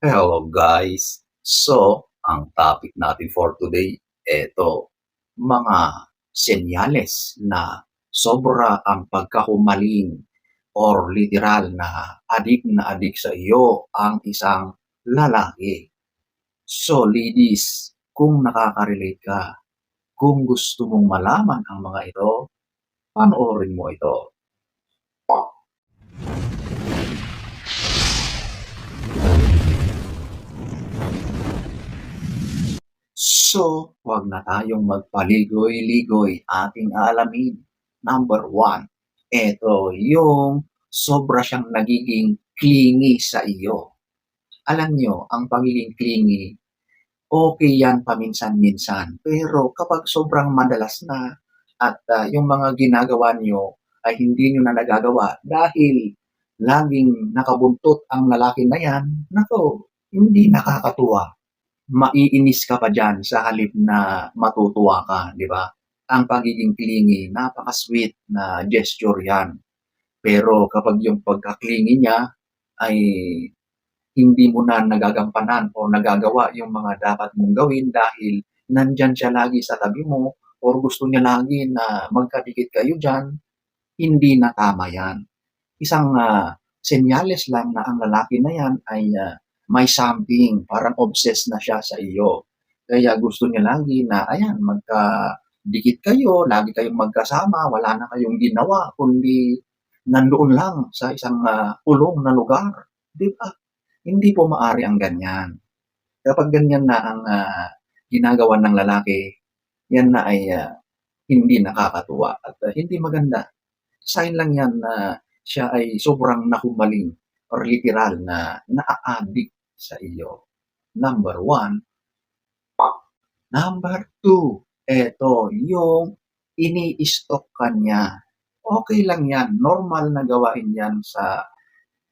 Hello guys! So, ang topic natin for today, eto, mga senyales na sobra ang pagkahumaling or literal na adik sa iyo ang isang lalaki. So ladies, kung nakaka-relate ka, kung gusto mong malaman ang mga ito, panoorin mo ito. So, huwag na tayong magpaligoy-ligoy, ating aalamin. Number one, eto yung sobra siyang nagiging clingy sa iyo. Alam niyo, ang pagiging clingy, okay yan paminsan-minsan. Pero kapag sobrang madalas na at yung mga ginagawa niyo ay hindi niyo na nagagawa dahil laging nakabuntot ang lalaki na yan, nako, hindi nakakatuwa. Maiinis ka pa diyan sa halip na matutuwa ka, 'di ba? Ang pagiging clingy, napaka-sweet na gesture 'yan. Pero kapag yung pagka-clingy niya ay hindi mo na nagagampanan o nagagawa yung mga dapat mong gawin dahil nandiyan siya lagi sa tabi mo or gusto niya lagi na magkadikit kayo diyan, hindi na tama 'yan. Isang senyales lang na ang lalaki na 'yan ay may something, parang obsessed na siya sa iyo. Kaya gusto niya lagi na ayan, magkadikit kayo, lagi kayong magkasama, wala na kayong ginawa kundi nandoon lang sa isang kulong na lugar, 'di ba? Hindi po maari ang ganyan. Kapag ganyan na ang ginagawa ng lalaki, yan na ay hindi nakakatuwa at hindi maganda. Sign lang yan na siya ay sobrang nahumaling or literal na naa-addict sa iyo. Number one. Number two, eto yung ini-stalk ka niya. Okay lang yan, normal na gawain yan sa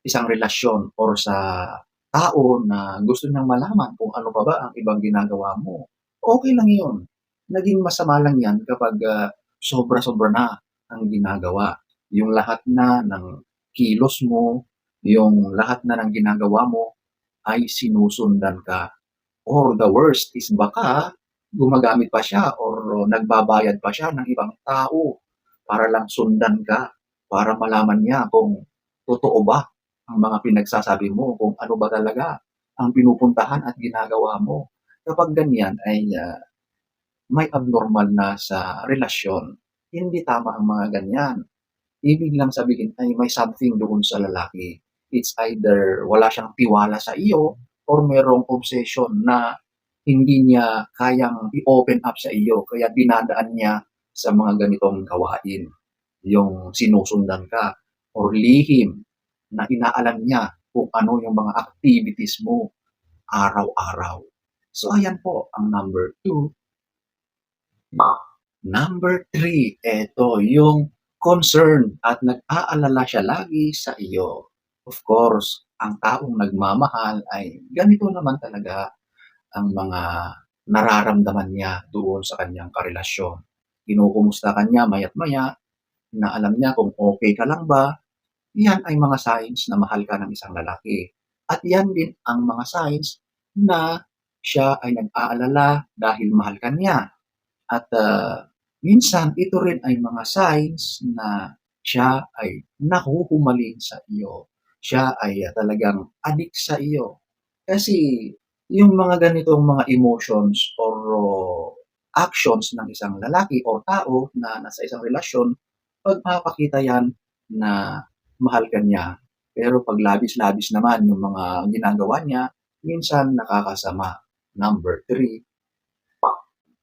isang relasyon or sa tao na gusto niyang malaman kung ano pa ba ang ibang ginagawa mo. Okay lang yun. Naging masama lang yan kapag sobra-sobra na ang ginagawa. Yung lahat na ng kilos mo, yung lahat na ng ginagawa mo ay sinusundan ka. Or the worst is baka gumagamit pa siya or nagbabayad pa siya ng ibang tao para lang sundan ka, para malaman niya kung totoo ba ang mga pinagsasabi mo, kung ano ba talaga ang pinupuntahan at ginagawa mo. Kapag ganyan ay may abnormal na sa relasyon. Hindi tama ang mga ganyan. Ibig lang sabihin ay may something doon sa lalaki. It's either wala siyang tiwala sa iyo or merong obsession na hindi niya kayang i-open up sa iyo kaya dinadaan niya sa mga ganitong gawain. Yung sinusundan ka or lihim na inaalam niya kung ano yung mga activities mo araw-araw. So ayan po ang number two. Number three, eto yung concern at nag-aalala siya lagi sa iyo. Of course, ang taong nagmamahal ay ganito naman talaga ang mga nararamdaman niya doon sa kanyang karelasyon. Kinukumusta ka niya maya't maya, na alam niya kung okay ka lang ba, yan ay mga signs na mahal ka ng isang lalaki. At yan din ang mga signs na siya ay nag-aalala dahil mahal ka niya. At minsan ito rin ay mga signs na siya ay nahuhumaling sa iyo. Siya ay talagang adik sa iyo. Kasi yung mga ganitong mga emotions or actions ng isang lalaki o tao na nasa isang relasyon, pagpapakita yan na mahal ka niya. Pero pag labis-labis naman yung mga ginagawa niya, minsan nakakasama. Number three.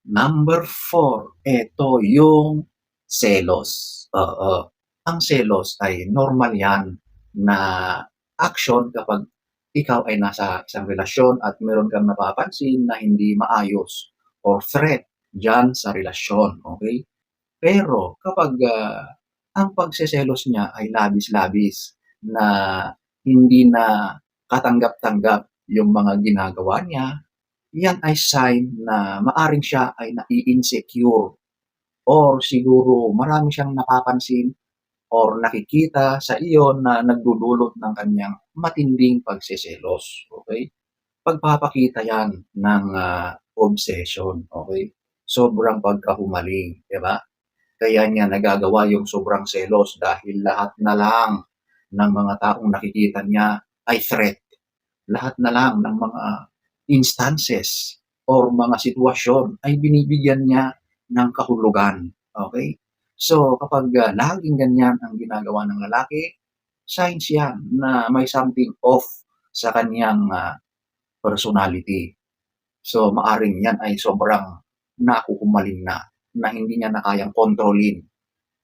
Number four, eto yung selos. Oo. Ang selos ay normal yan na action kapag ikaw ay nasa isang relasyon at meron kang napapansin na hindi maayos or threat dyan sa relasyon. Okay? Pero kapag ang pagseselos niya ay labis-labis na hindi na katanggap-tanggap yung mga ginagawa niya, yan ay sign na maaring siya ay nai-insecure or siguro marami siyang napapansin or nakikita sa iyo na nagdudulot ng kanyang matinding pagseselos. Okay? pagpapakita yan ng, obsession, okey? Sobrang pagkahumaling, 'di ba? Kaya niya nagagawa yung sobrang selos dahil lahat na lang ng mga taong nakikita niya ay threat. Lahat na lang ng mga instances or mga sitwasyon ay binibigyan niya ng kahulugan, okey? So, kapag, laging ganyan ang ginagawa ng lalaki, signs yan na may something off sa kaniyang, personality. So, maaaring yan ay sobrang nakukumaling na hindi niya na kayang kontrolin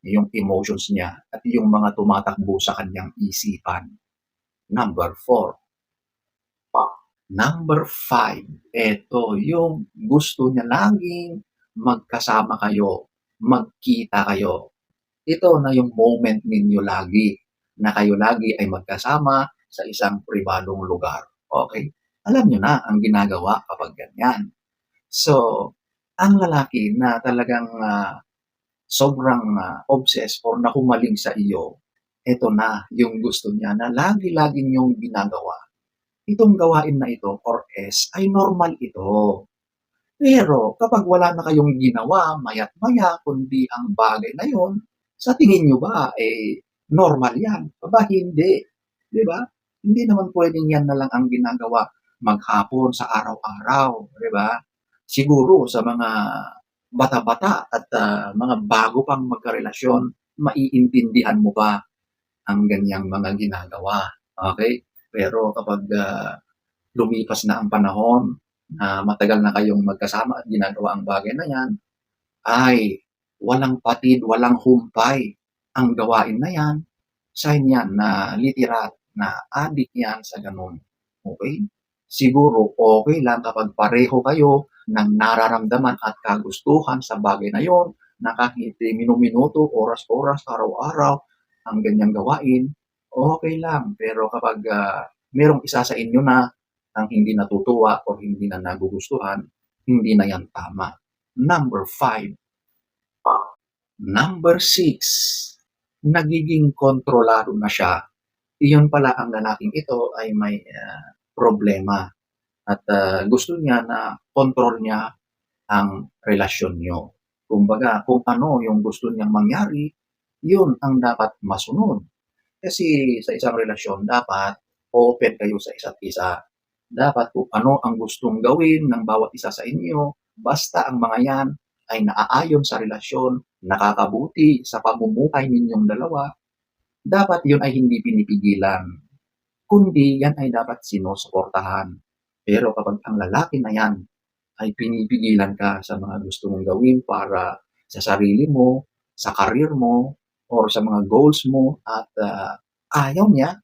yung emotions niya at yung mga tumatakbo sa kaniyang isipan. Number 4. Number 5, eto yung gusto niya laging magkasama kayo, magkita kayo. Ito na yung moment ninyo lagi, na kayo lagi ay magkasama sa isang pribadong lugar, okey? Alam niyo na ang ginagawa kapag ganyan. So, ang lalaki na talagang, sobrang, obsessed or nahumaling sa iyo, eto na yung gusto niya na lagi-lagi niyong ginagawa. Itong gawain na ito or S ay normal ito. Pero kapag wala na kayong ginawa maya't-maya kundi ang bagay na yun, sa tingin niyo ba, normal yan? Aba hindi, 'di ba? Hindi naman puwedeng yan na lang ang ginagawa maghapon sa araw-araw, 'di ba? Siguro sa mga bata-bata at, mga bago pang magkarelasyon, maiintindihan mo pa ang ganiyang mga ginagawa, okey? Pero kapag, lumipas na ang panahon na matagal na kayong magkasama at ginagawa ang bagay na 'yan, ay walang patid, walang humpay ang gawain na 'yan, sign 'yan na literal na adik 'yan sa gano'n, okey? Siguro okey lang kapag pareho kayo ng nararamdaman at kagustuhan sa bagay na 'yon, na kahit, minu-minuto, oras-oras, araw-araw ang ganiyang gawain, okey lang. Pero kapag, merong isa sa inyo na ang hindi natutuwa o hindi na nagugustuhan, hindi na 'yan tama. Number 5. Number 6, nagiging kontrolado na siya. Iyon pala ang lalaking ito ay may, problema at, gusto niya na kontrol niya ang relasyon niyo. Kumbaga kung ano yung gusto niyang mangyari, yun ang dapat masunod. Kasi sa isang relasyon dapat open kayo sa isa't isa. Dapat kung ano ang gustong gawin ng bawat isa sa inyo, basta ang mga yan ay naaayon sa relasyon, nakakabuti sa pamumuhay ninyong dalawa, dapat yun ay hindi pinipigilan, kundi yan ay dapat sinusuportahan. Pero kapag ang lalaki na yan ay pinipigilan ka sa mga gusto mong gawin para sa sarili mo, sa career mo, or sa mga goals mo at, ayaw niya,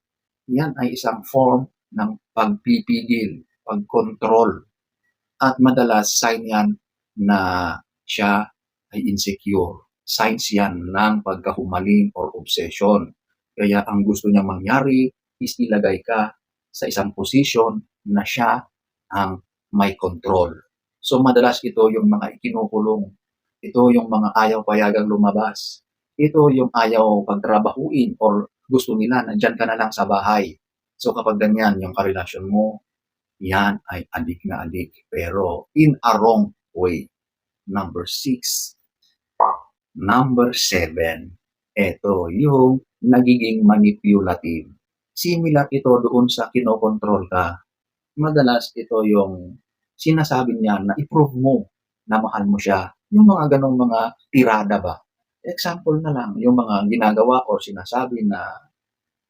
yan ay isang form ng pagpipigil, pagkontrol at madalas sign yan na siya ay insecure. Signs yan ng pagkahumaling or obsession. Kaya ang gusto niyang mangyari is ilagay ka sa isang posisyon na siya ang may control. So madalas ito yung mga ikinukulong, ito yung mga ayaw payagang lumabas, ito yung ayaw pagtrabahuin or gusto nila na diyan ka na lang sa bahay. So kapag ganyan yung karelasyon mo, yan ay adik na adik pero in a wrong way. Number 6. Number 7, eto yung nagiging manipulative. Similar ito doon sa kinokontrol ka. Madalas ito yung sinasabi niya na i-prove mo na mahal mo siya. Yung mga ganong mga tirada ba. Example na lang, yung mga ginagawa o sinasabi na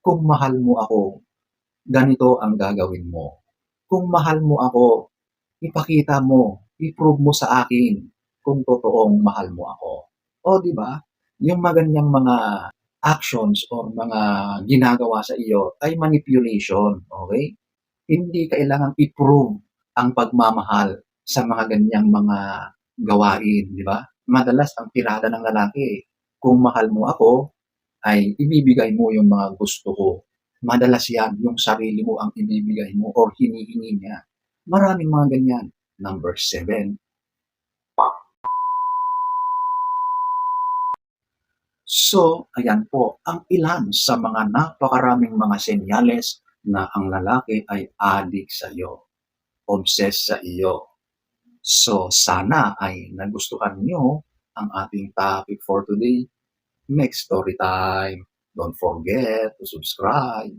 kung mahal mo ako, ganito ang gagawin mo. Kung mahal mo ako, ipakita mo, i-prove mo sa akin kung totoong mahal mo ako. O di ba? Yung maganyang mga actions or mga ginagawa sa iyo ay manipulation, okay? Hindi kailangang i-prove ang pagmamahal sa mga ganyang mga gawain, di ba? Madalas ang tirada ng lalaki, kung mahal mo ako, ay ibibigay mo yung mga gusto ko. Madalas yan, yung sarili mo ang ibibigay mo or hinihingi niya. Maraming mga ganyan. Number 7. So, ayan po ang ilan sa mga napakaraming mga senyales na ang lalaki ay adik sa iyo. obsessed sa iyo. So, sana ay nagustuhan niyo ang ating topic for today. Next story time. Don't forget to subscribe.